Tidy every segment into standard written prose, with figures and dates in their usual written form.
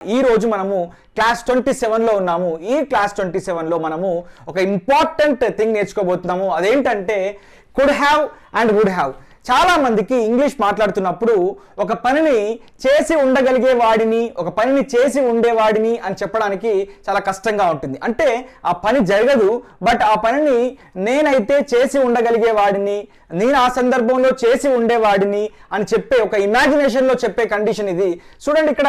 ఈ రోజు మనము క్లాస్ 27 లో ఉన్నాము. ఈ క్లాస్ 27 లో మనము ఒక ఇంపార్టెంట్ థింగ్ నేర్చుకోబోతున్నాము. అదేంటంటే could have and would have. చాలా మందికి ఇంగ్లీష్ మాట్లాడుతున్నప్పుడు ఒక పనిని చేసి ఉండగలిగే వాడిని, ఒక పనిని చేసి ఉండేవాడిని అని చెప్పడానికి చాలా కష్టంగా ఉంటుంది. అంటే ఆ పని జరగదు, బట్ ఆ పనిని నేనైతే చేసి ఉండగలిగే వాడిని, నేను ఆ సందర్భంలో చేసి ఉండేవాడిని అని చెప్పే ఒక ఇమాజినేషన్లో చెప్పే కండిషన్ ఇది. చూడండి, ఇక్కడ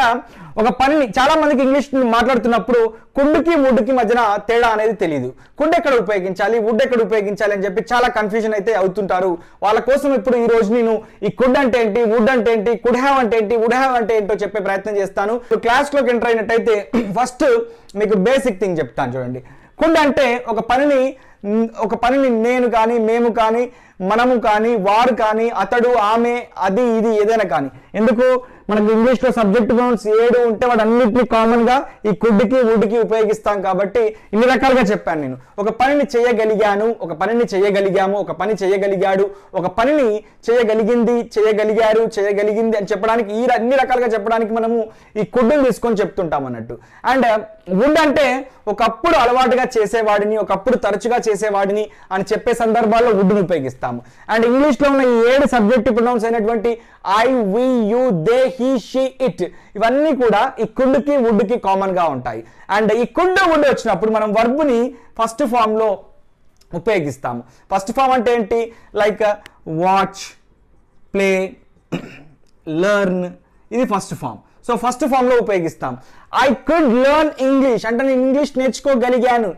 ఒక పనిని చాలా మందికి ఇంగ్లీష్ మాట్లాడుతున్నప్పుడు కుండుకి వుడ్కి మధ్యన తేడా అనేది తెలియదు. కుండ్ ఎక్కడ ఉపయోగించాలి, వుడ్ ఎక్కడ ఉపయోగించాలి అని చెప్పి చాలా కన్ఫ్యూజన్ అయితే అవుతుంటారు. వాళ్ళ కోసం ఇప్పుడు ఈ రోజు నేను ఈ కుడ్ అంటే ఏంటి, వుడ్ అంటే ఏంటి, కుడ్ హ్యావ్ అంటే ఏంటి, వుడ్ హ్యావ్ అంటే ఏంటో చెప్పే ప్రయత్నం చేస్తాను. క్లాస్లోకి ఎంటర్ అయినట్టయితే ఫస్ట్ మీకు బేసిక్ థింగ్ చెప్తాను. చూడండి, కుడ్ అంటే ఒక పనిని నేను కానీ, మేము కానీ, మనము కానీ, వారు కానీ, అతడు, ఆమె, అది, ఇది ఏదైనా కానీ. ఎందుకు మనకు ఇంగ్లీష్లో సబ్జెక్ట్ నౌన్స్ 7 ఉంటే వాడు అన్నింటినీ కామన్గా ఈ కుడ్కి వుడ్కి ఉపయోగిస్తాం కాబట్టి ఇన్ని రకాలుగా చెప్పాను నేను. ఒక పనిని చేయగలిగాను, ఒక పనిని చేయగలిగాము, ఒక పని చేయగలిగాడు, ఒక పనిని చేయగలిగింది, చేయగలిగారు, చేయగలిగింది అని చెప్పడానికి ఈ అన్ని రకాలుగా చెప్పడానికి మనము ఈ కుడ్ని తీసుకొని చెప్తుంటాం అన్నట్టు. అండ్ వుడ్ అంటే ఒకప్పుడు అలవాటుగా చేసేవాడిని, ఒకప్పుడు తరచుగా చేసేవాడిని అని చెప్పే సందర్భాల్లో వుడ్ని ఉపయోగిస్తాము. అండ్ ఇంగ్లీష్లో ఉన్న ఈ 7 సబ్జెక్ట్ ప్రొనౌన్స్ అయినటువంటి I, we, you, they, he, she, it ఇవన్నీ కూడా ఈ కుడ్కి వుడ్కి కామన్ గా ఉంటాయి. అండ్ ఈ కుడ్ వుడ్ వచ్చినప్పుడు మనం వర్బ్ని ఫస్ట్ ఫామ్ లో ఉపయోగిస్తాము. ఫస్ట్ ఫామ్ అంటే ఏంటి? లైక్ వాచ్, ప్లే, లెర్న్, ఇది first form. So first form లో ఉపయోగిస్తాం. ఐ కుడ్ లెర్న్ ఇంగ్లీష్ అంటే నేను ఇంగ్లీష్ నేర్చుకోగలిగాను.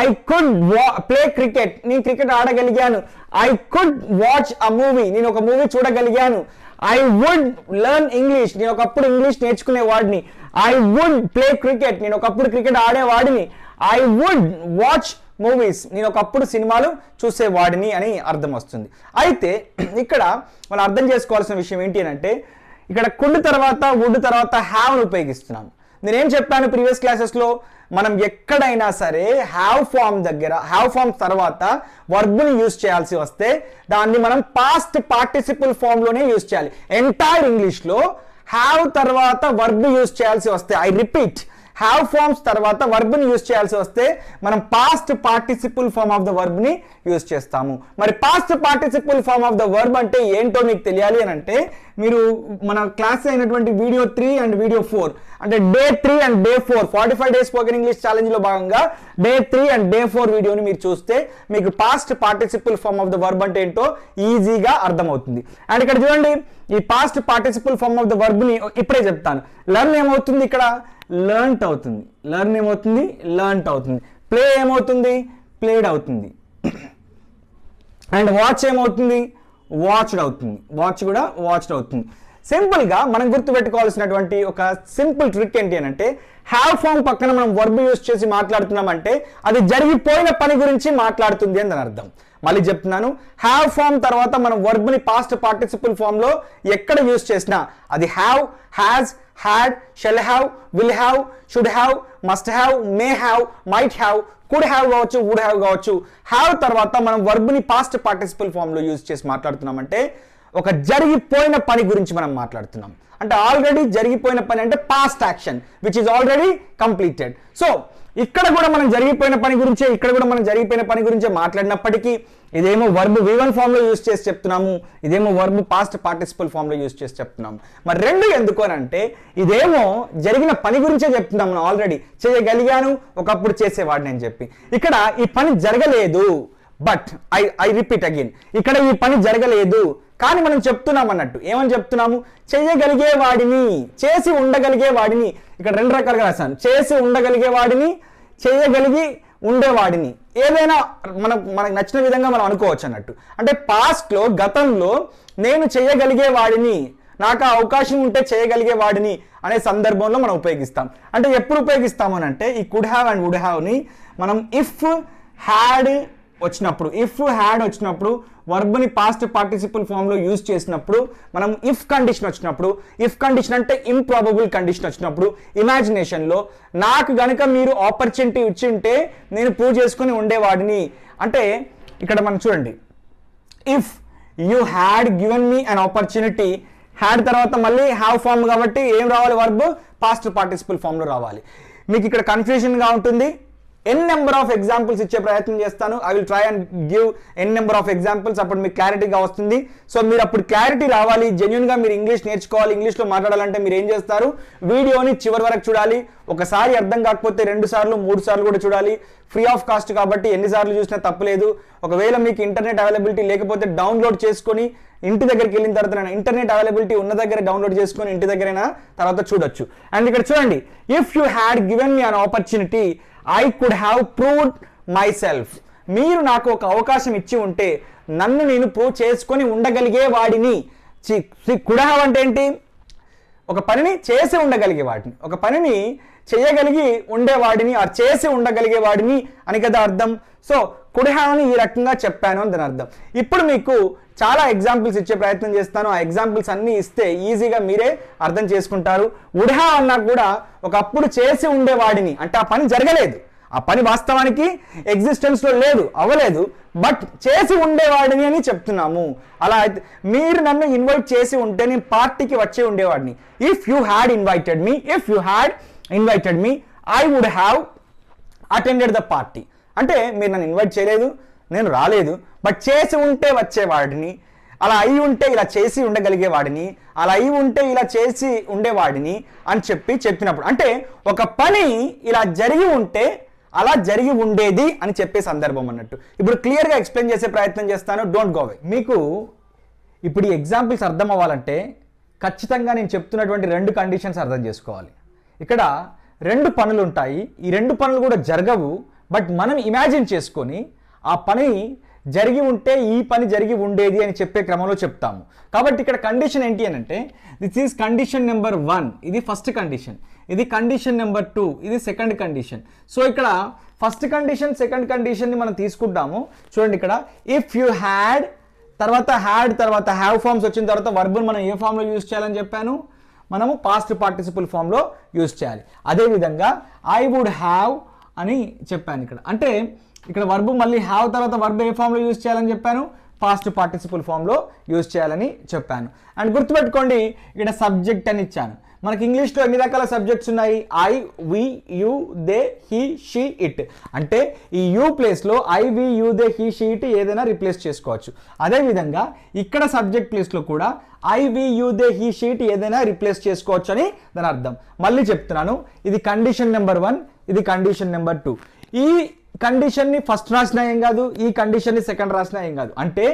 ఐ కుడ్ ప్లే క్రికెట్, నేను క్రికెట్ ఆడగలిగాను. I could watch a movie, నేను ఒక మూవీ చూడగలిగాను. ఐ వుడ్ లెర్న్ ఇంగ్లీష్, నేను ఒకప్పుడు ఇంగ్లీష్ నేర్చుకునేవాడిని. ఐ వుడ్ ప్లే క్రికెట్, నేను ఒకప్పుడు క్రికెట్ ఆడేవాడిని. ఐ వుడ్ వాచ్ మూవీస్, నేను ఒకప్పుడు సినిమాలు చూసేవాడిని అని అర్థం వస్తుంది. అయితే ఇక్కడ మనం అర్థం చేసుకోవాల్సిన విషయం ఏంటి అని అంటే, ఇక్కడ కుడ్ తర్వాత వుడ్ తర్వాత హ్యావ్ని ఉపయోగిస్తున్నాం. నేనేం చెప్పాను ప్రీవియస్ క్లాసెస్లో, మనం ఎక్కడైనా సరే హ్యావ్ ఫామ్ తర్వాత వర్బ్ని యూజ్ చేయాల్సి వస్తే దాన్ని మనం పాస్ట్ పార్టిసిపుల్ ఫామ్లోనే యూజ్ చేయాలి. ఎంటైర్ ఇంగ్లీష్లో హ్యావ్ తర్వాత వర్బ్ యూజ్ చేయాల్సి వస్తే, ఐ రిపీట్, హ్యావ్ ఫార్మ్స్ తర్వాత వర్బ్ని యూజ్ చేయాల్సి వస్తే మనం past participle form of the వర్బ్ని యూజ్ చేస్తాము. మరి past participle form of the verb అంటే ఏంటో మీకు తెలియాలి అని అంటే, మీరు మన క్లాస్ అయినటువంటి వీడియో 3 అండ్ వీడియో 4 అంటే day 3 and day 4 45 days spoken English challenge లో భాగంగా డే 3 అండ్ డే 4 వీడియోని మీరు చూస్తే మీకు past participle form of the verb అంటే ఏంటో ఈజీగా అర్థమవుతుంది. అండ్ ఇక్కడ చూడండి, ఈ past participle form of the వర్బ్ని ఇప్పుడే చెప్తాను. లెర్న్ ఏమవుతుంది, ఇక్కడ లెర్న్ట్ అవుతుంది. లెర్న్ ఏమవుతుంది, లెర్న్ట్ అవుతుంది. ప్లే ఏమవుతుంది, ప్లేడ్ అవుతుంది. అండ్ వాచ్ ఏమవుతుంది, వాచ్డ్ అవుతుంది. వాచ్ కూడా వాచ్డ్ అవుతుంది. సింపుల్గా మనం గుర్తుపెట్టుకోవాల్సినటువంటి ఒక సింపుల్ ట్రిక్ ఏంటి అని అంటే, హ్యావ్ ఫామ్ పక్కన మనం వర్బ్ యూజ్ చేసి మాట్లాడుతున్నామంటే అది జరిగిపోయిన పని గురించి మాట్లాడుతుంది అని దాని అర్థం. మళ్ళీ చెప్తున్నాను, హ్యావ్ ఫామ్ తర్వాత మనం వర్బ్ని పాస్ట్ పార్టిసిపుల్ ఫామ్లో ఎక్కడ యూజ్ చేసినా అది have, has, had, shall have, will have, should have, must have, may have, might have, could have కావచ్చు, వుడ్ హ్యావ్ కావచ్చు. హ్యావ్ తర్వాత మనం వర్బ్ని పాస్ట్ పార్టిసిపుల్ ఫామ్లో యూజ్ చేసి మాట్లాడుతున్నామంటే ఒక జరిగిపోయిన పని గురించి మనం మాట్లాడుతున్నాం. అంటే ఆల్రెడీ జరిగిపోయిన పని అంటే past action which is already completed. So ఇక్కడ కూడా మనం జరిగిపోయిన పని గురించే మాట్లాడినప్పటికీ ఇదేమో వర్బ్ V1 ఫామ్లో యూజ్ చేసి చెప్తున్నాము, ఇదేమో వర్బ్ పాస్ట్ పార్టిసిపుల్ ఫామ్లో యూజ్ చేసి చెప్తున్నాము. మరి రెండు ఎందుకు అని అంటే, ఇదేమో జరిగిన పని గురించే చెప్తున్నాము, ఆల్రెడీ చేయగలిగాను, ఒకప్పుడు చేసేవాడిని అని చెప్పి. ఇక్కడ ఈ పని జరగలేదు, బట్ ఐ రిపీట్ అగైన్, ఇక్కడ ఈ పని జరగలేదు కానీ మనం చెప్తున్నాం అన్నట్టు. ఏమని చెప్తున్నాము, చేయగలిగే వాడిని, చేసి ఉండగలిగే వాడిని. ఇక్కడ 2 రకాలుగా రాశాను, చేసి ఉండగలిగే వాడిని, చేయగలిగి ఉండేవాడిని. ఏదైనా మనకు నచ్చిన విధంగా మనం అనుకోవచ్చు అన్నట్టు. అంటే పాస్ట్లో, గతంలో నేను చేయగలిగే వాడిని, నాకు ఆ అవకాశం ఉంటే చేయగలిగే వాడిని అనే సందర్భంలో మనం ఉపయోగిస్తాం. అంటే ఎప్పుడు ఉపయోగిస్తాము అని అంటే, ఈ కుడ్ హ్యావ్ అండ్ వుడ్ హ్యావ్ని మనం ఇఫ్ హ్యాడ్ వచ్చినప్పుడు వర్బ్ని పాస్ట్ పార్టిసిపుల్ ఫామ్లో యూజ్ చేసినప్పుడు, మనం ఇఫ్ కండిషన్ వచ్చినప్పుడు, ఇఫ్ కండిషన్ అంటే ఇంప్రాబబుల్ కండిషన్ వచ్చినప్పుడు, ఇమాజినేషన్లో నాకు గనుక మీరు ఆపర్చునిటీ ఇచ్చింటే నేను ప్రూవ్ చేసుకుని ఉండేవాడిని అంటే, ఇక్కడ మనం చూడండి, if you had given me an opportunity had తర్వాత మళ్ళీ హ్యావ్ ఫామ్ కాబట్టి ఏం రావాలి, వర్బ్ పాస్ట్ పార్టిసిపల్ ఫామ్లో రావాలి. మీకు ఇక్కడ కన్ఫ్యూజన్గా ఉంటుంది. ఎన్ నెంబర్ ఆఫ్ ఎగ్జాంపుల్స్ ఇచ్చే ప్రయత్నం చేస్తాను. I will try and give an number of examples. అప్పుడు మీకు క్లారిటీగా వస్తుంది. సో మీరు అప్పుడు క్లారిటీ రావాలి, జెన్యున్గా మీరు ఇంగ్లీష్ నేర్చుకోవాలి, ఇంగ్లీష్లో మాట్లాడాలంటే మీరు ఏం చేస్తారు, వీడియోని చివరి వరకు చూడాలి. ఒకసారి అర్థం కాకపోతే 2 సార్లు 3 సార్లు కూడా చూడాలి. ఫ్రీ ఆఫ్ కాస్ట్ కాబట్టి ఎన్నిసార్లు చూసినా తప్పులేదు. ఒకవేళ మీకు ఇంటర్నెట్ అవైలబిలిటీ లేకపోతే డౌన్లోడ్ చేసుకొని ఇంటి దగ్గరికి వెళ్ళిన తర్వాత ఇంటర్నెట్ అవైలబిలిటీ ఉన్న దగ్గర డౌన్లోడ్ చేసుకొని ఇంటి దగ్గరైనా తర్వాత చూడొచ్చు. అండ్ ఇక్కడ చూడండి, if you had given me an opportunity I could have proved my self. మీరు నాకు ఒక అవకాశం ఇచ్చి ఉంటే నన్ను నేను ప్రూవ్ చేసుకొని ఉండగలిగే వాడిని. కుడ్ హ్యావ్ అంటే ఏంటి, ఒక పనిని చేసి ఉండగలిగే వాడిని, ఒక పనిని చేయగలిగి ఉండేవాడిని, ఆ చేసి ఉండగలిగే వాడిని అని కదా అర్థం. సో కుడ్ హ్యావ్ అని ఈ రకంగా చెప్పాను అని దాని అర్థం. ఇప్పుడు మీకు చాలా ఎగ్జాంపుల్స్ ఇచ్చే ప్రయత్నం చేస్తాను. ఆ ఎగ్జాంపుల్స్ అన్నీ ఇస్తే ఈజీగా మీరే అర్థం చేసుకుంటారు. వుడ్ హ్యావ్ అన్నా కూడా ఒకప్పుడు చేసి ఉండేవాడిని అంటే ఆ పని జరగలేదు, ఆ పని వాస్తవానికి ఎగ్జిస్టెన్స్లో లేదు, అవ్వలేదు, బట్ చేసి ఉండేవాడిని అని చెప్తున్నాము. అలా అయితే మీరు నన్ను ఇన్వైట్ చేసి ఉంటే నేను పార్టీకి వచ్చి ఉండేవాడిని. If you had invited me I would have attended the party. అంటే మీరు నన్ను ఇన్వైట్ చేయలేదు, నేను రాలేదు, బట్ చేసి ఉంటే వచ్చేవాడిని, అలా అయి ఉంటే ఇలా చేసి ఉండగలిగేవాడిని, అలా అయి ఉంటే ఇలా చేసి ఉండేవాడిని అని చెప్పినప్పుడు అంటే ఒక పని ఇలా జరిగి ఉంటే అలా జరిగి ఉండేది అని చెప్పే సందర్భం అన్నట్టు. ఇప్పుడు క్లియర్గా ఎక్స్ప్లెయిన్ చేసే ప్రయత్నం చేస్తాను, డోంట్ గో అవే. మీకు ఇప్పుడు ఈ ఎగ్జాంపుల్స్ అర్థం అవ్వాలంటే ఖచ్చితంగా నేను చెప్తున్నటువంటి 2 కండిషన్స్ అర్థం చేసుకోవాలి. ఇక్కడ 2 పనులు ఉంటాయి, ఈ 2 పనులు కూడా జరగవు, బట్ మనం ఇమాజిన్ చేసుకొని ఆ పని జరిగి ఉంటే ఈ పని జరిగి ఉండేది అని చెప్పే క్రమంలో చెప్తాము. కాబట్టి ఇక్కడ కండిషన్ ఏంటి అని అంటే దిస్ ఈజ్ కండిషన్ నెంబర్ 1, ఇది ఫస్ట్ కండిషన్, ఇది కండిషన్ నెంబర్ 2, ఇది సెకండ్ కండిషన్. సో ఇక్కడ ఫస్ట్ కండిషన్ సెకండ్ కండిషన్ని మనం తీసుకుంటాము. చూడండి ఇక్కడ ఇఫ్ యూ హ్యాడ్ తర్వాత హ్యావ్ ఫార్మ్స్ వచ్చిన తర్వాత వర్బ్ని మనం ఏ ఫామ్లో యూజ్ చేయాలని చెప్పాను, మనము పాస్ట్ పార్టిసిపల్ ఫామ్లో యూజ్ చేయాలి. అదేవిధంగా ఐ వుడ్ హ్యావ్ అని చెప్పాను ఇక్కడ, అంటే ఇక్కడ వర్బ్ మళ్ళీ హ్యావ్ తర్వాత వర్బ్ ఏ ఫామ్లో యూజ్ చేయాలని చెప్పాను, పాస్ట్ పార్టిసిపల్ ఫామ్లో యూజ్ చేయాలని చెప్పాను. అండ్ గుర్తుపెట్టుకోండి ఇక్కడ సబ్జెక్ట్ అని ఇచ్చాను. మనకి ఇంగ్లీష్లో ఎన్ని రకాల సబ్జెక్ట్స్ ఉన్నాయి, I, we, you, they, he, she, it. అంటే ఈ యూ ప్లేస్లో I, we, you, they, he, she, it ఏదైనా రిప్లేస్ చేసుకోవచ్చు. అదేవిధంగా ఇక్కడ సబ్జెక్ట్ ప్లేస్లో కూడా I, we, you, they, he, she, it ఏదైనా రిప్లేస్ చేసుకోవచ్చు అని దాని అర్థం. మళ్ళీ చెప్తున్నాను, ఇది కండిషన్ నెంబర్ 1, ఇది కండిషన్ నెంబర్ 2. ఈ కండిషన్ని ఫస్ట్ రాసినా ఏం కాదు, ఈ కండిషన్ని సెకండ్ రాసినా ఏం కాదు. అంటే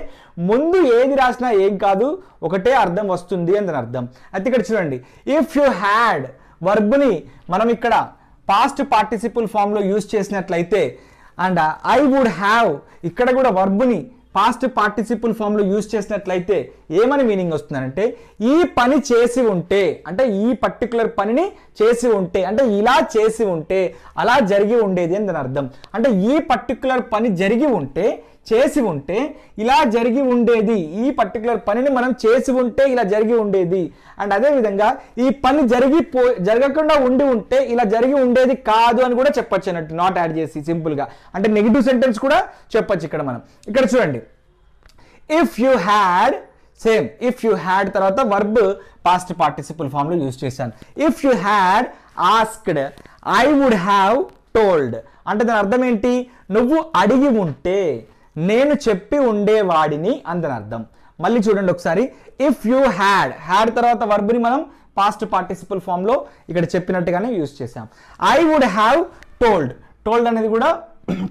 ముందు ఏది రాసినా ఏం కాదు, ఒకటే అర్థం వస్తుంది అని దాని అర్థం. అయితే ఇక్కడ చూడండి, ఇఫ్ యూ హ్యాడ్ వర్బ్ని మనం ఇక్కడ పాస్ట్ పార్టిసిపల్ ఫామ్లో యూజ్ చేసినట్లయితే అండ్ ఐ వుడ్ హ్యావ్ ఇక్కడ కూడా వర్బ్ని పాస్ట్ పార్టిసిపల్ ఫామ్లో యూజ్ చేసినట్లయితే ఏమని మీనింగ్ వస్తుందంటే ఈ పని చేసి ఉంటే, అంటే ఈ పర్టికులర్ పనిని చేసి ఉంటే, అంటే ఇలా చేసి ఉంటే అలా జరిగి ఉండేది అని దాని అర్థం. అంటే ఈ పర్టికులర్ పని జరిగి ఉంటే, చేసి ఉంటే ఇలా జరిగి ఉండేది, ఈ పర్టికులర్ పనిని మనం చేసి ఉంటే ఇలా జరిగి ఉండేది. అండ్ అదేవిధంగా ఈ పని జరగకుండా ఉండి ఉంటే ఇలా జరిగి ఉండేది కాదు అని కూడా చెప్పొచ్చు అన్నట్టు, నాట్ యాడ్ చేసి సింపుల్గా. అంటే నెగిటివ్ సెంటెన్స్ కూడా చెప్పొచ్చు ఇక్కడ మనం. ఇక్కడ చూడండి, if you had same, if you had తర్వాత వర్బ్ పాస్ట్ పార్టిసిపల్ ఫామ్లో యూజ్ చేశాను. If you had asked I would have told. అంటే దాని అర్థం ఏంటి, నువ్వు అడిగి ఉంటే నేను చెప్పి ఉండేవాడిని అని దాని అర్థం. మళ్ళీ చూడండి ఒకసారి, ఇఫ్ యూ హ్యాడ్ తర్వాత వర్బ్ని మనం పాస్ట్ పార్టిసిపల్ ఫామ్లో ఇక్కడ చెప్పినట్టుగానే యూజ్ చేసాం. ఐ వుడ్ హ్యావ్ టోల్డ్ అనేది కూడా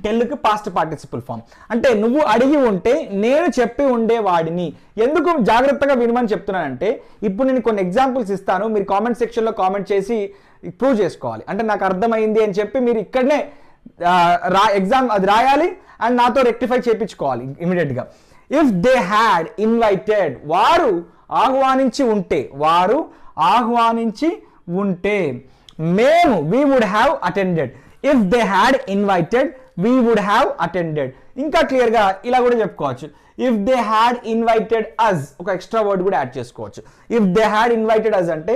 టెల్కి పాస్ట్ పార్టిసిపల్ ఫామ్. అంటే నువ్వు అడిగి ఉంటే నేను చెప్పి ఉండేవాడిని. ఎందుకు జాగ్రత్తగా వినమని చెప్తున్నానంటే ఇప్పుడు నేను కొన్ని ఎగ్జాంపుల్స్ ఇస్తాను, మీరు కామెంట్ సెక్షన్లో కామెంట్ చేసి ప్రూవ్ చేసుకోవాలి. అంటే నాకు అర్థమైంది అని చెప్పి మీరు ఇక్కడనే ఎగ్జామ్ అది రాయాలి అండ్ నాతో రెక్టిఫై చేయించుకోవాలి ఇమీడియట్గా. ఇఫ్ దే హ్యాడ్ ఇన్వైటెడ్, వారు ఆహ్వానించి ఉంటే మేము we would have attended. If they had invited we would have attended. ఇంకా క్లియర్గా ఇలా కూడా చెప్పుకోవచ్చు, if they had invited us, ఒక ఎక్స్ట్రా వర్డ్ కూడా యాడ్ చేసుకోవచ్చు. If they had invited us అంటే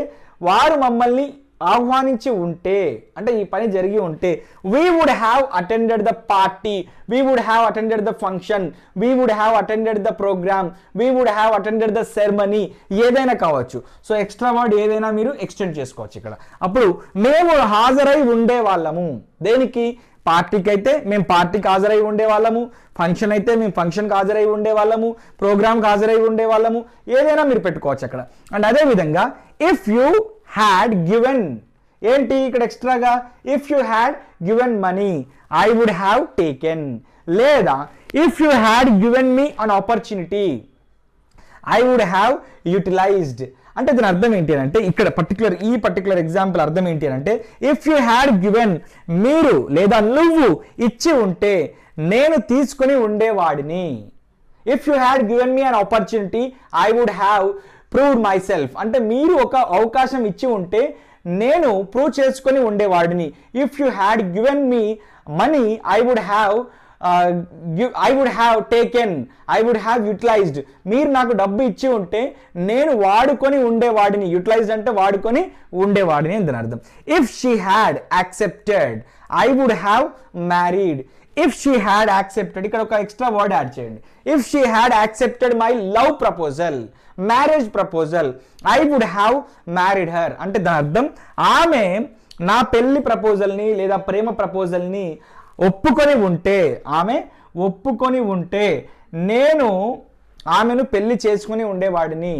వారు మమ్మల్ని ఆహ్వానించి ఉంటే, అంటే ఈ పని జరిగి ఉంటే, we would have attended the party, we would have attended the function, we would have attended the programme, we would have attended the ceremony, ఏదైనా కావచ్చు. సో ఎక్స్ట్రా వర్డ్ ఏదైనా మీరు ఎక్స్టెండ్ చేసుకోవచ్చు ఇక్కడ. అప్పుడు మేము హాజరై ఉండే వాళ్ళము, దేనికి? పార్టీకి అయితే మేము పార్టీకి హాజరై ఉండే వాళ్ళము, ఫంక్షన్ అయితే మేము ఫంక్షన్కి హాజరై ఉండే వాళ్ళము, ప్రోగ్రామ్కి హాజరై ఉండే వాళ్ళము, ఏదైనా మీరు పెట్టుకోవచ్చు అక్కడ. అండ్ అదేవిధంగా ఇఫ్ యూ హ్యాడ్ గివెన్, ఏంటి ఇక్కడ ఎక్స్ట్రాగా? If you had given money I would have taken, లేదా if you had given me an opportunity I would have utilised. అంటే దీని అర్థం ఏంటి అంటే ఇక్కడ ఈ పర్టికులర్ ఎగ్జాంపుల్ అర్థం ఏంటి అంటే ఇఫ్ యూ హ్యాడ్ గివెన్, మీరు లేదా నువ్వు ఇచ్చి ఉంటే నేను తీసుకుని ఉండేవాడిని. If you had given me an opportunity I would have proved myself, అంటే మీరు ఒక అవకాశం ఇచ్చి ఉంటే నేను ప్రూవ్ చేసుకొని ఉండేవాడిని. If you had given me money I would have taken, I would have utilised. మీరు నాకు డబ్బు ఇచ్చి ఉంటే నేను వాడుకొని ఉండేవాడిని. యూటిలైజ్డ్ అంటే వాడుకొని ఉండేవాడిని అని దాని అర్థం. If she had accepted I would have married. If she had accepted, ఇక్కడ ఒక ఎక్స్ట్రా వర్డ్ యాడ్ చేయండి. If she had accepted my love proposal, marriage proposal, I would have married her. అంటే దాని అర్థం ఆమె నా పెళ్లి ప్రపోజల్ని లేదా ప్రేమ ప్రపోజల్ని ఒప్పుకొని ఉంటే నేను ఆమెను పెళ్లి చేసుకుని ఉండేవాడిని,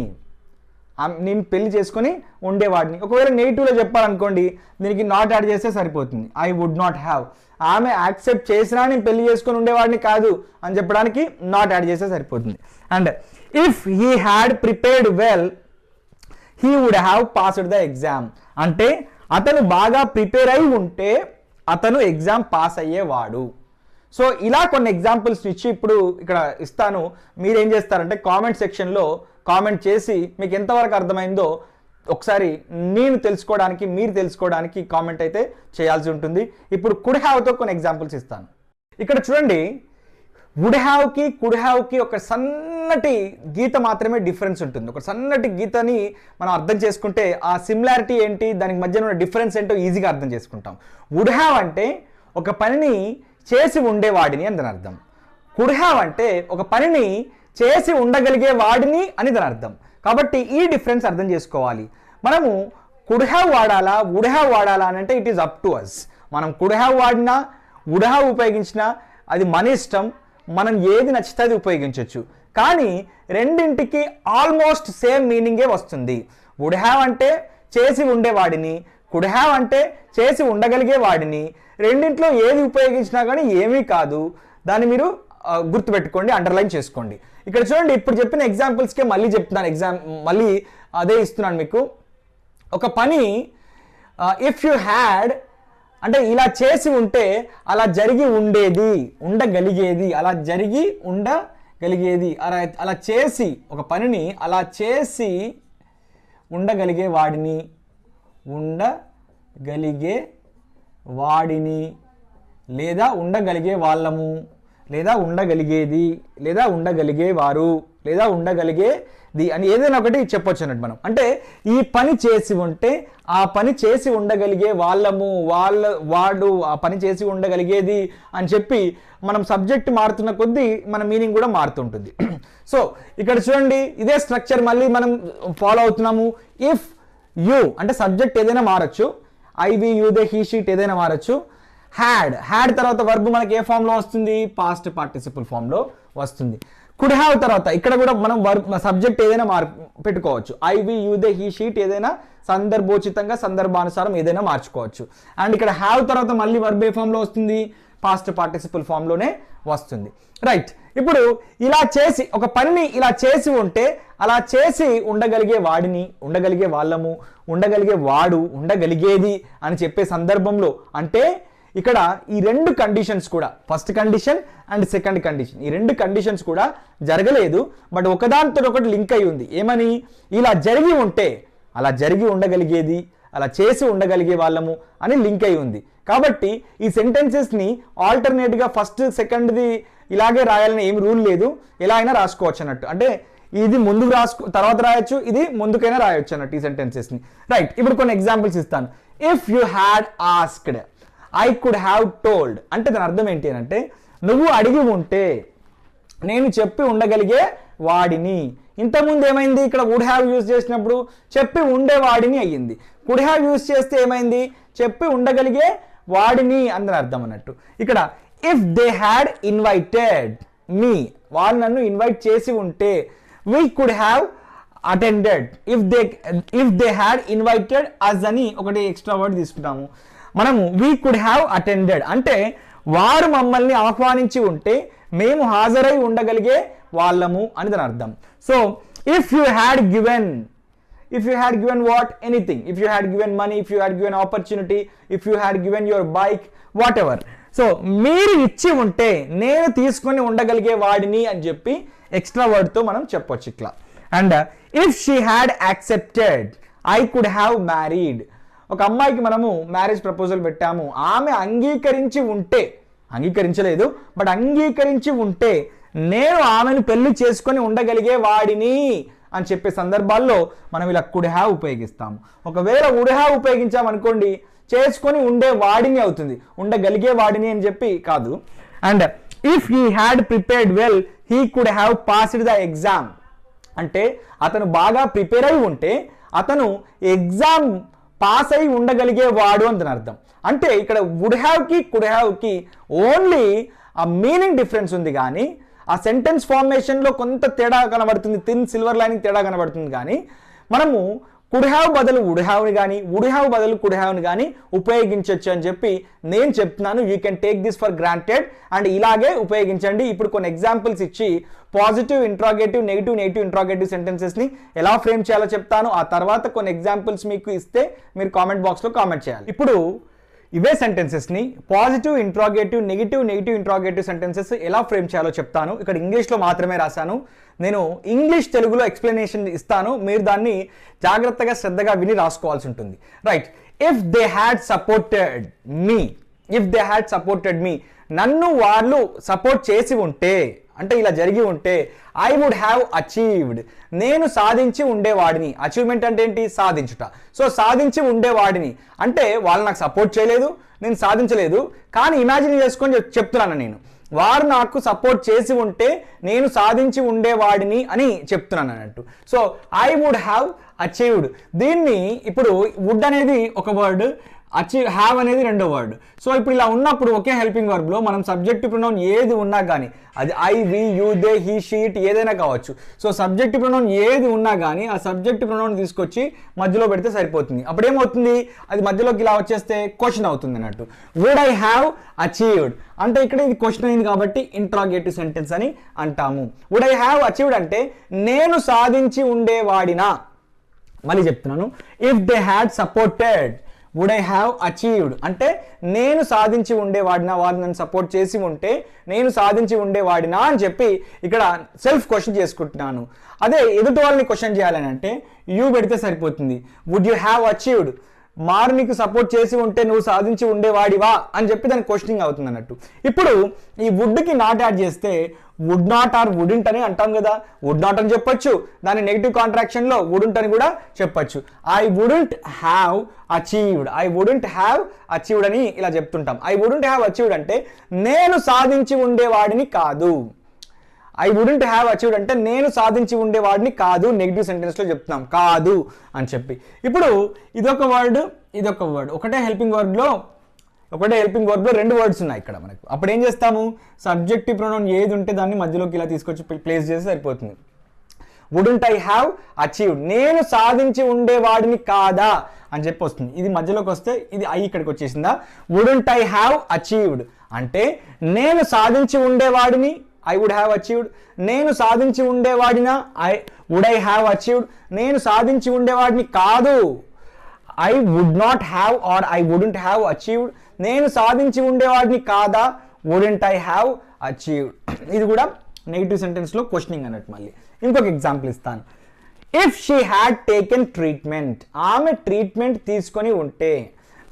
నేను పెళ్లి చేసుకొని ఉండేవాడిని. ఒకవేళ నెగిటివ్లో చెప్పాలనుకోండి, దీనికి నాట్ యాడ్ చేస్తే సరిపోతుంది. ఐ వుడ్ నాట్ హ్యావ్, ఆమె యాక్సెప్ట్ చేసినా నేను పెళ్లి చేసుకొని ఉండేవాడిని కాదు అని చెప్పడానికి నాట్ యాడ్ చేస్తే సరిపోతుంది. And if he had prepared well he would have passed the exam. అంటే అతను బాగా ప్రిపేర్ అయి ఉంటే అతను ఎగ్జామ్ పాస్ అయ్యేవాడు. సో ఇలా కొన్ని ఎగ్జాంపుల్స్ ఇచ్చి ఇప్పుడు ఇక్కడ ఇస్తాను. మీరేం చేస్తారంటే కామెంట్ సెక్షన్లో కామెంట్ చేసి మీకు ఎంతవరకు అర్థమైందో ఒకసారి మీరు తెలుసుకోవడానికి కామెంట్ అయితే చేయాల్సి ఉంటుంది. ఇప్పుడు కుడ్ హ్యావ్తో కొన్ని ఎగ్జాంపుల్స్ ఇస్తాను. ఇక్కడ చూడండి, వుడ్ హ్యావ్కి కుడ్ హ్యావ్కి ఒక సన్నటి గీత మాత్రమే డిఫరెన్స్ ఉంటుంది. ఒక సన్నటి గీతని మనం అర్థం చేసుకుంటే ఆ సిమిలారిటీ ఏంటి, దానికి మధ్య ఉన్న డిఫరెన్స్ ఏంటో ఈజీగా అర్థం చేసుకుంటాం. వుడ్ హ్యావ్ అంటే ఒక పనిని చేసి ఉండేవాడిని అని దాని అర్థం. కుడ్ హ్యావ్ అంటే ఒక పనిని చేసి ఉండగలిగే వాడిని అని దాని అర్థం. కాబట్టి ఈ డిఫరెన్స్ అర్థం చేసుకోవాలి. మనము కుడ్ హ్యావ్ వాడాలా వుడ్ హ్యావ్ వాడాలా అని అంటే it is up to us. మనం కుడ్ హ్యావ్ వాడినా వుడ్ హ్యావ్ ఉపయోగించినా అది మన ఇష్టం. మనం ఏది నచ్చితే అది ఉపయోగించవచ్చు. కానీ రెండింటికి ఆల్మోస్ట్ సేమ్ మీనింగే వస్తుంది. వుడ్ హ్యావ్ అంటే చేసి ఉండేవాడిని, కుడ్ హ్యావ్ అంటే చేసి ఉండగలిగే వాడిని. రెండింటిలో ఏది ఉపయోగించినా కానీ ఏమీ కాదు. దాన్ని మీరు గుర్తుపెట్టుకోండి, అండర్లైన్ చేసుకోండి. ఇక్కడ చూడండి, ఇప్పుడు చెప్పిన ఎగ్జాంపుల్స్కే మళ్ళీ చెప్తున్నాను, మళ్ళీ అదే ఇస్తున్నాను మీకు. ఒక పని ఇఫ్ యూ హ్యాడ్ అంటే ఇలా చేసి ఉంటే అలా జరిగి ఉండగలిగేది, అలా చేసి ఒక పనిని అలా చేసి ఉండగలిగే వాడిని లేదా ఉండగలిగే వాళ్ళము లేదా ఉండగలిగేది లేదా ఉండగలిగేవారు లేదా ఉండగలిగేది అని ఏదైనా ఒకటి చెప్పొచ్చు అన్నట్టు మనం. అంటే ఈ పని చేసి ఉంటే ఆ పని చేసి ఉండగలిగే వాళ్ళము, వాడు ఆ పని చేసి ఉండగలిగేది అని చెప్పి మనం సబ్జెక్ట్ మారుతున్న కొద్దీ మన మీనింగ్ కూడా మారుతుంటుంది. సో ఇక్కడ చూడండి, ఇదే స్ట్రక్చర్ మళ్ళీ మనం ఫాలో అవుతున్నాము. ఇఫ్ యూ అంటే సబ్జెక్ట్ ఏదైనా మారచ్చు, I we you they he sheet ఏదైనా మారచ్చు. హ్యాడ్ తర్వాత వర్బ్ మనకి ఏ ఫామ్లో వస్తుంది? పాస్ట్ పార్టిసిపుల్ ఫామ్లో వస్తుంది. కుడ్ హ్యావ్ తర్వాత ఇక్కడ కూడా మనం సబ్జెక్ట్ ఏదైనా పెట్టుకోవచ్చు. I we you they he sheet ఏదైనా సందర్భోచితంగా సందర్భానుసారం ఏదైనా మార్చుకోవచ్చు. అండ్ ఇక్కడ హ్యావ్ తర్వాత మళ్ళీ వర్బ్ ఏ ఫామ్లో వస్తుంది? పాస్ట్ పార్టిసిపుల్ ఫామ్లోనే వస్తుంది. రైట్, ఇప్పుడు ఇలా చేసి ఒక పనిని ఇలా చేసి ఉంటే అలా చేసి ఉండగలిగే వాడిని, ఉండగలిగే వాళ్ళము, ఉండగలిగే వాడు, ఉండగలిగేది అని చెప్పే సందర్భంలో అంటే ఇక్కడ ఈ రెండు కండిషన్స్ కూడా, first condition and second condition, ఈ రెండు కండిషన్స్ కూడా జరగలేదు. బట్ ఒకదానితో ఒకటి లింక్ అయి ఉంది. ఏమని? ఇలా జరిగి ఉంటే అలా జరిగి ఉండగలిగేది, అలా చేసి ఉండగలిగే వాళ్ళము అని లింక్ అయి ఉంది. కాబట్టి ఈ సెంటెన్సెస్ని ఆల్టర్నేట్గా ఫస్ట్ సెకండ్ది ఇలాగే రాయాలని ఏమి రూల్ లేదు, ఎలా అయినా రాసుకోవచ్చు అన్నట్టు. అంటే ఇది ముందుకు తర్వాత రాయొచ్చు, ఇది ముందుకైనా రాయొచ్చు అన్నట్టు ఈ సెంటెన్సెస్ని. రైట్, ఇప్పుడు కొన్ని ఎగ్జాంపుల్స్ ఇస్తాను. If you had asked, I could have told అంటే దాని అర్థం ఏంటి అని అంటే, నువ్వు అడిగి ఉంటే నేను చెప్పి ఉండగలిగే వాడిని. ఇంతకుముందు ఏమైంది, ఇక్కడ వుడ్ హ్యావ్ యూజ్ చేసినప్పుడు చెప్పి ఉండేవాడిని అయ్యింది. కుడ్ హ్యావ్ యూజ్ చేస్తే ఏమైంది, చెప్పి ఉండగలిగే వాడిని అని అర్థం అన్నట్టు. ఇక్కడ if they had invited me, వాళ్ళు నన్ను ఇన్వైట్ చేసి ఉంటే, we could have attended. If they had invited us అని ఒకటి ఎక్స్ట్రా వర్డ్ తీసుకుంటాము మనము. వీ కుడ్ హ్యావ్ అటెండెడ్ అంటే వారు మమ్మల్ని ఆహ్వానించి ఉంటే మేము హాజరై ఉండగలిగే వాళ్ళము అని దాని అర్థం. So if you had given what, anything. If you had given money, if you had given opportunity, if you had given your bike, what ever. So మీరు ఇచ్చి ఉంటే నేను తీసుకొని ఉండగలిగే వాడిని అని చెప్పి ఎక్స్ట్రా వర్డ్తో మనం చెప్పొచ్చు ఇట్లా. And if she had accepted, I could have married. ఒక అమ్మాయికి మనము మ్యారేజ్ ప్రపోజల్ పెట్టాము, ఆమె అంగీకరించి ఉంటే, అంగీకరించలేదు బట్ అంగీకరించి ఉంటే నేను ఆమెను పెళ్లి చేసుకొని ఉండగలిగే వాడిని అని చెప్పే సందర్భాల్లో మనం ఇలా కుడ్ హ్యావ్ ఉపయోగిస్తాము. ఒకవేళ వుడ్ హ్యావ్ ఉపయోగించామనుకోండి చేసుకొని ఉండే వాడిని అవుతుంది, ఉండగలిగే వాడిని అని చెప్పి కాదు. And if he had prepared well, he could have passed the exam అంటే అతను బాగా ప్రిపేర్ అయి ఉంటే అతను ఎగ్జామ్ పాస్ అయి ఉండగలిగే వాడు అని అర్థం. అంటే ఇక్కడ వుడ్ హ్యావ్కి కుడ్ హ్యావ్కి ఓన్లీ ఆ మీనింగ్ డిఫరెన్స్ ఉంది, కానీ ఆ సెంటెన్స్ ఫార్మేషన్లో కొంత తేడా కనబడుతుంది, థిన్ సిల్వర్ లైనింగ్ తేడా కనబడుతుంది. కానీ మనము కుడ్ హ్యావ్ బదులు వుడ్ హ్యావ్ని కానీ, వుడ్ హ్యావ్ బదులు కుడ్ హ్యావ్ని కానీ ఉపయోగించవచ్చు అని చెప్పి నేను చెప్తున్నాను. You can take this for granted and ఇలాగే ఉపయోగించండి. ఇప్పుడు కొన్ని ఎగ్జాంపుల్స్ ఇచ్చి పాజిటివ్ ఇంట్రాగేటివ్, నెగిటివ్ ఇంట్రాగేటివ్ సెంటెన్సెస్ని ఎలా ఫ్రేమ్ చేయాలో చెప్తాను. ఆ తర్వాత కొన్ని ఎగ్జాంపుల్స్ మీకు ఇస్తే మీరు కామెంట్ బాక్స్లో కామెంట్ చేయాలి. ఇప్పుడు ఇవే సెంటెన్సెస్ని positive interrogative, negative interrogative sentences ఎలా ఫ్రేమ్ చేయాలో చెప్తాను. ఇక్కడ ఇంగ్లీష్లో మాత్రమే రాశాను, నేను ఇంగ్లీష్ తెలుగులో ఎక్స్ప్లెనేషన్ ఇస్తాను, మీరు దాన్ని జాగ్రత్తగా శ్రద్ధగా విని రాసుకోవాల్సి ఉంటుంది. Right, if they had supported me, నన్ను వాళ్ళు సపోర్ట్ చేసి ఉంటే అంటే ఇలా జరిగి ఉంటే, ఐ వుడ్ హ్యావ్ అచీవ్డ్, నేను సాధించి ఉండేవాడిని. అచీవ్మెంట్ అంటే ఏంటి, సాధించుట. సో సాధించి ఉండేవాడిని అంటే వాళ్ళు నాకు సపోర్ట్ చేయలేదు, నేను సాధించలేదు, కానీ ఇమాజిన్ చేసుకొని చెప్తున్నాను నేను, వారు నాకు సపోర్ట్ చేసి ఉంటే నేను సాధించి ఉండేవాడిని అని చెప్తున్నాను అన్నట్టు. So I would have achieved. దీన్ని ఇప్పుడు వుడ్ అనేది ఒక వర్డ్, హ్యావ్ అనేది రెండో వర్డ్. సో ఇప్పుడు ఇలా ఉన్నప్పుడు ఒకే హెల్పింగ్ వర్బ్లో మనం సబ్జెక్టివ్ ప్రొనౌన్ ఏది ఉన్నా కానీ, అది I, we, you, they, he, she, it ఏదైనా కావచ్చు. సో సబ్జెక్టివ్ ప్రొనౌన్ ఏది ఉన్నా కానీ ఆ సబ్జెక్టివ్ ప్రొనౌన్ తీసుకొచ్చి మధ్యలో పెడితే సరిపోతుంది. అప్పుడు ఏమవుతుంది, అది మధ్యలోకి ఇలా వచ్చేస్తే క్వశ్చన్ అవుతుంది అన్నట్టు. వుడ్ ఐ హ్యావ్ అచీవ్డ్ అంటే ఇక్కడ ఇది క్వశ్చన్ అయింది కాబట్టి ఇంట్రాగేటివ్ సెంటెన్స్ అని అంటాము. వుడ్ ఐ హ్యావ్ అచీవ్డ్ అంటే నేను సాధించి ఉండేవాడినా. మళ్ళీ చెప్తున్నాను, if they had supported, would I have achieved అంటే నేను సాధించి ఉండేవాడినా, వారు నన్ను సపోర్ట్ చేసి ఉంటే నేను సాధించి ఉండేవాడినా అని చెప్పి ఇక్కడ సెల్ఫ్ క్వశ్చన్ చేసుకుంటున్నాను. అదే ఎదుటి వాళ్ళని క్వశ్చన్ చేయాలని అంటే యూ పెడితే సరిపోతుంది. వుడ్ యూ హ్యావ్ అచీవ్డ్, మారు నీకు సపోర్ట్ చేసి ఉంటే నువ్వు సాధించి ఉండేవాడివా అని చెప్పి దానికి క్వశ్చనింగ్ అవుతుంది అన్నట్టు. ఇప్పుడు ఈ వుడ్కి నాట్ యాడ్ చేస్తే వుడ్ నాట్ ఆర్ వుడింట్ అని అంటాం కదా, వుడ్ నాట్ అని చెప్పొచ్చు, దాని నెగిటివ్ కాంట్రాక్షన్లో వుడంట్ అని కూడా చెప్పొచ్చు. ఐ వుడంట్ హ్యావ్ అచీవ్డ్ అని ఇలా చెప్తుంటాం. ఐ వుడంట్ హ్యావ్ అచీవ్డ్ అంటే నేను సాధించి ఉండేవాడిని కాదు. ఐ వుడంట్ హ్యావ్ అచీవ్డ్ అంటే నేను సాధించి ఉండేవాడిని కాదు, నెగిటివ్ సెంటెన్స్లో చెప్తున్నాం కాదు అని చెప్పి. ఇప్పుడు ఇదొక వర్డ్, ఒకటే హెల్పింగ్ వర్బ్లో రెండు వర్డ్స్ ఉన్నాయి ఇక్కడ మనకు. అప్పుడు ఏం చేస్తాము, సబ్జెక్టివ్ ప్రొనౌన్ ఏది ఉంటే దాన్ని మధ్యలోకి ఇలా తీసుకొచ్చి ప్లేస్ చేసి సరిపోతుంది. వుడంట్ ఐ హ్యావ్ అచీవ్డ్, నేను సాధించి ఉండేవాడిని కాదా అని చెప్పి వస్తుంది. ఇది మధ్యలోకి వస్తే ఇది ఐ ఇక్కడికి వచ్చేసిందా. వుడంట్ ఐ హ్యావ్ అచీవ్డ్ అంటే నేను సాధించి ఉండేవాడిని, ఐ వుడ్ హ్యావ్ అచీవ్డ్. నేను సాధించి ఉండేవాడినా, వుడ్ ఐ హ్యావ్ అచీవ్డ్. నేను సాధించి ఉండేవాడిని కాదు, I would not have or I wouldn't have achieved. నేను సాధించి ఉండేవాడిని కాదా, వుడంట్ ఐ హ్యావ్ అచీవ్డ్. ఇది కూడా నెగిటివ్ సెంటెన్స్లో క్వశ్చనింగ్ అన్నట్టు. మళ్ళీ ఇంకొక ఎగ్జాంపుల్ ఇస్తాను. If she had taken treatment, ఆమె ట్రీట్మెంట్ తీసుకొని ఉంటే,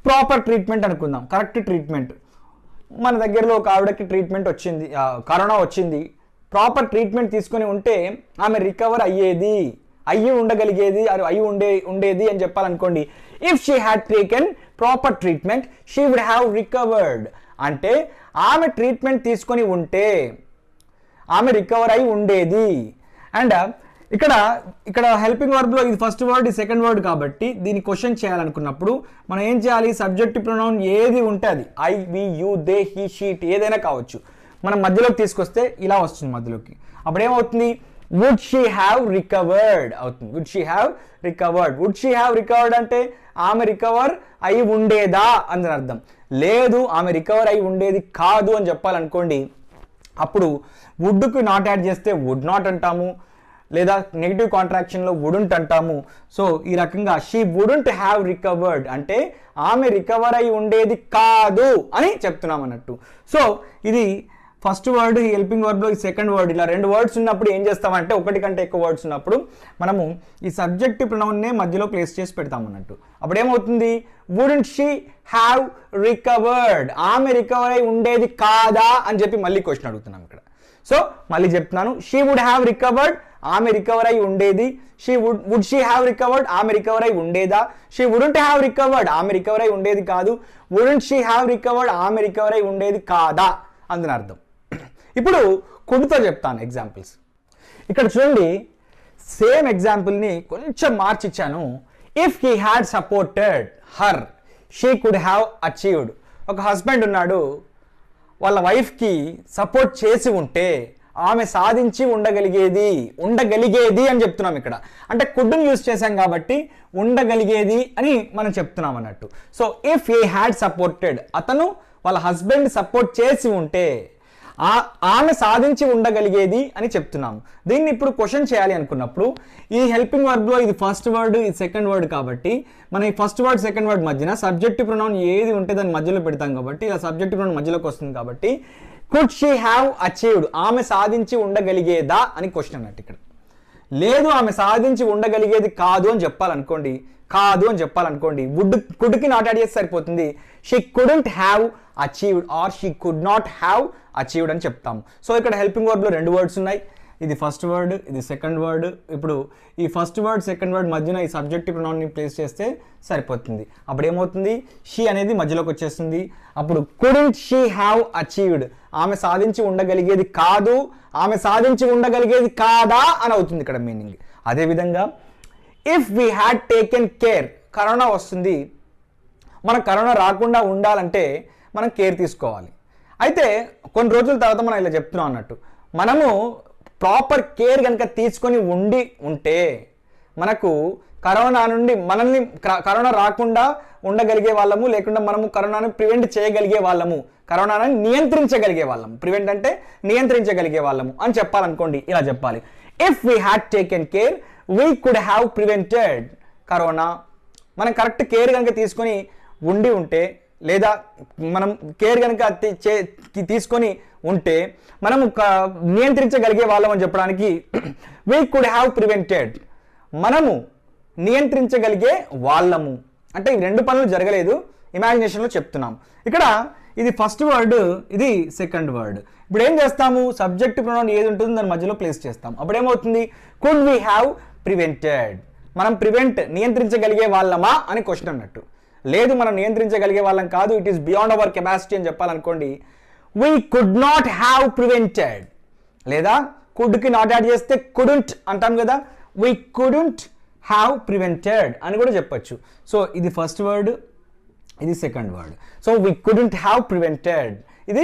ప్రాపర్ ట్రీట్మెంట్ అనుకుందాం, కరెక్ట్ ట్రీట్మెంట్. మన దగ్గరలో ఒక ఆవిడకి ట్రీట్మెంట్ వచ్చింది, కరోనా వచ్చింది, ప్రాపర్ ట్రీట్మెంట్ తీసుకొని ఉంటే ఆమె రికవర్ అయ్యేది అయ్యి ఉండగలిగేది అయ్యి ఉండేది అని చెప్పాలనుకోండి. If she had taken proper treatment she would have recovered. అంటే ఆమె ట్రీట్మెంట్ తీసుకొని ఉంటే ఆమె రికవర్ అయి ఉండేది. అండ్ ఇక్కడ హెల్పింగ్ వర్బ్లో ఇది ఫస్ట్ వర్డ్, ఇది సెకండ్ వర్డ్ కాబట్టి దీన్ని క్వశ్చన్ చేయాలనుకున్నప్పుడు మనం ఏం చేయాలి? సబ్జెక్టివ్ ప్రొనౌన్ ఏది ఉంటే అది, I, we, you, they, he, sheet ఏదైనా కావచ్చు, మనం మధ్యలోకి తీసుకొస్తే ఇలా వస్తుంది మధ్యలోకి. అప్పుడు ఏమవుతుంది? వుడ్ షీ హ్యావ్ రికవర్డ్ అవుతుంది. Would she have recovered. Would she have recovered అంటే ఆమె రికవర్ అయి ఉండేదా అని అర్థం. లేదు ఆమె రికవర్ అయి ఉండేది కాదు అని చెప్పాలనుకోండి, అప్పుడు వుడ్కు నాట్ యాడ్ చేస్తే వుడ్ నాట్ అంటాము, లేదా నెగిటివ్ కాంట్రాక్షన్లో వుడెంట్ అంటాము. సో ఈ రకంగా షీ వుడెంట్ హ్యావ్ రికవర్డ్ అంటే ఆమె రికవర్ అయి ఉండేది కాదు అని చెప్తున్నాం అన్నట్టు. సో ఇది ఫస్ట్ వర్డ్, ఈ హెల్పింగ్ వర్బ్లో ఈ సెకండ్ వర్డ్. ఇలా రెండు వర్డ్స్ ఉన్నప్పుడు ఏం చేస్తామంటే, ఒకటి కంటే ఎక్కువ వర్డ్స్ ఉన్నప్పుడు మనము ఈ సబ్జెక్టివ్ ప్రొనౌన్నే మధ్యలో ప్లేస్ చేసి పెడతాం అన్నట్టు. అప్పుడు ఏమవుతుంది? వుడెంట్ షీ హ్యావ్ రికవర్డ్, ఆమె రికవర్ అయి ఉండేది కాదా అని చెప్పి మళ్ళీ క్వశ్చన్ అడుగుతున్నాం ఇక్కడ. సో మళ్ళీ చెప్తున్నాను, షీ వుడ్ హ్యావ్ రికవర్డ్, ఆమె రికవర్ అయి ఉండేది. వుడ్ షీ హ్యావ్ రికవర్డ్, ఆమె రికవర్ అయి ఉండేదా. షీ వుడెంట్ హ్యావ్ రికవర్డ్, ఆమె రికవర్ అయి ఉండేది కాదు. వుడెంట్ షీ హ్యావ్ రికవర్డ్, ఆమె రికవర్ అయి ఉండేది కాదా అందుని అర్థం. ఇప్పుడు కుడ్తో చెప్తాను ఎగ్జాంపుల్స్. ఇక్కడ చూడండి, సేమ్ ఎగ్జాంపుల్ని కొంచెం మార్చిచ్చాను. If he had supported her she could have achieved. ఒక హస్బెండ్ ఉన్నాడు, వాళ్ళ వైఫ్కి సపోర్ట్ చేసి ఉంటే ఆమె సాధించి ఉండగలిగేది అని చెప్తున్నాం ఇక్కడ. అంటే కుడ్ని యూజ్ చేశాం కాబట్టి ఉండగలిగేది అని మనం చెప్తున్నాం అన్నట్టు. So if he had supported, అతను వాళ్ళ హస్బెండ్ సపోర్ట్ చేసి ఉంటే ఆమె సాధించి ఉండగలిగేది అని చెప్తున్నాము. దీన్ని ఇప్పుడు క్వశ్చన్ చేయాలి అనుకున్నప్పుడు ఈ హెల్పింగ్ వర్బ్లో ఇది ఫస్ట్ వర్డ్, ఇది సెకండ్ వర్డ్ కాబట్టి మనం ఈ ఫస్ట్ వర్డ్ సెకండ్ వర్డ్ మధ్యన సబ్జెక్టివ్ ప్రొనౌన్ ఏది ఉంటే దాన్ని మధ్యలో పెడతాం కాబట్టి ఇలా సబ్జెక్టివ్ ప్రొనౌన్ మధ్యలోకి వస్తుంది కాబట్టి కుడ్ షీ హ్యావ్ అచీవ్డ్, ఆమె సాధించి ఉండగలిగేదా అని క్వశ్చన్ అన్నట్టు ఇక్కడ. లేదు ఆమె సాధించి ఉండగలిగేది కాదు అని చెప్పాలనుకోండి కుడ్కి నాట్ యాడ్ చేస్తే సరిపోతుంది. She couldn't have achieved or she could not have achieved అని చెప్తాము. సో ఇక్కడ హెల్పింగ్ వర్బ్లో రెండు వర్డ్స్ ఉన్నాయి, ఇది ఫస్ట్ వర్డ్, ఇది సెకండ్ వర్డ్. ఇప్పుడు ఈ ఫస్ట్ వర్డ్ సెకండ్ వర్డ్ మధ్యన ఈ సబ్జెక్టివ్ ప్రొనౌన్ని ప్లేస్ చేస్తే సరిపోతుంది. అప్పుడు ఏమవుతుంది? షీ అనేది మధ్యలోకి వచ్చేస్తుంది. అప్పుడు కుడెంట్ షీ హ్యావ్ అచీవ్డ్, ఆమె సాధించి ఉండగలిగేది కాదు, ఆమె సాధించి ఉండగలిగేది కాదా అని అవుతుంది ఇక్కడ మీనింగ్. అదేవిధంగా if we had taken care, corona వస్తుంది, మనం కరోనా రాకుండా ఉండాలంటే మనం కేర్ తీసుకోవాలి. అయితే కొన్ని రోజుల తర్వాత మనం ఇలా చెప్తున్నాం అన్నట్టు, మనము ప్రాపర్ కేర్ కనుక తీసుకొని ఉంటే మనకు కరోనా నుండి మనల్ని కరోనా రాకుండా ఉండగలిగే వాళ్ళము, లేకుండా మనము కరోనాను ప్రివెంట్ చేయగలిగే వాళ్ళము, కరోనాను నియంత్రించగలిగే వాళ్ళము. ప్రివెంట్ అంటే నియంత్రించగలిగే వాళ్ళము అని చెప్పాలనుకోండి, ఇలా చెప్పాలి. If we had taken care we could have prevented corona. మనం కరెక్ట్ కేర్ కనుక తీసుకొని ఉంటే, లేదా మనం కేర్ కనుక తీసుకొని ఉంటే మనము నియంత్రించగలిగే వాళ్ళం అని చెప్పడానికి వీ కుడ్ హ్యావ్ ప్రివెంటెడ్, మనము నియంత్రించగలిగే వాళ్ళము. అంటే ఈ రెండు పనులు జరగలేదు, ఇమాజినేషన్లో చెప్తున్నాం. ఇక్కడ ఇది ఫస్ట్ వర్డ్, ఇది సెకండ్ వర్డ్. ఇప్పుడు ఏం చేస్తాము? సబ్జెక్ట్ ప్రొనౌన్ ఏది ఉంటుందో దాని మధ్యలో ప్లేస్ చేస్తాం. అప్పుడు ఏమవుతుంది? కుడ్ వీ హ్యావ్ ప్రివెంటెడ్, మనం నియంత్రించగలిగే వాళ్ళమా అని క్వశ్చన్ అన్నట్టు. లేదు మనం నియంత్రించగలిగే వాళ్ళం కాదు, it is beyond our capacity అని చెప్పాలనుకోండి, we could not have prevented. లేదా కుడ్కి నాట్ యాడ్ చేస్తే కుడెంట్ అంటాం కదా, వీ కుడెంట్ హ్యావ్ ప్రివెంటెడ్ అని కూడా చెప్పొచ్చు. సో ఇది ఫస్ట్ వర్డ్, ఇది second word. So we couldn't have prevented, ఇది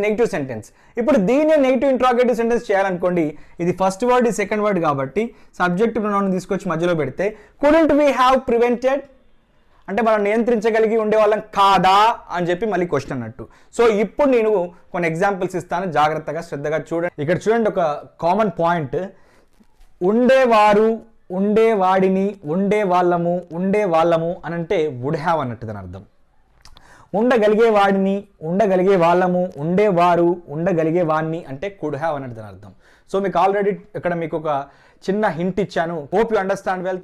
నెగిటివ్ సెంటెన్స్. ఇప్పుడు దీన్ని నెగిటివ్ ఇంట్రాగేటివ్ సెంటెన్స్ చేయాలనుకోండి, ఇది ఫస్ట్ వర్డ్, ఇది సెకండ్ వర్డ్ కాబట్టి సబ్జెక్టివ్ ప్రొనౌన్ తీసుకొచ్చి మధ్యలో పెడితే కుడెంట్ వీ హ్యావ్ ప్రివెంటెడ్ అంటే మనం నియంత్రించగలిగి ఉండేవాళ్ళం కాదా అని చెప్పి మళ్ళీ క్వశ్చన్ అన్నట్టు. సో ఇప్పుడు నేను కొన్ని ఎగ్జాంపుల్స్ ఇస్తాను, జాగ్రత్తగా శ్రద్ధగా చూడండి. ఇక్కడ చూడండి, ఒక కామన్ పాయింట్, ఉండేవారు, ఉండేవాడిని, ఉండేవాళ్ళము అని అంటే వుడ్ హ్యావ్ అన్నట్టు దాని అర్థం. ఉండగలిగే వాడిని, ఉండగలిగే వాళ్ళము, ఉండేవారు, ఉండగలిగే వాడిని అంటే కుడ్ హ్యావ్ అన్నట్టు దాని అర్థం. సో మీకు ఆల్రెడీ ఇక్కడ మీకు ఒక చిన్న హింట్ ఇచ్చాను. Hope you understand well.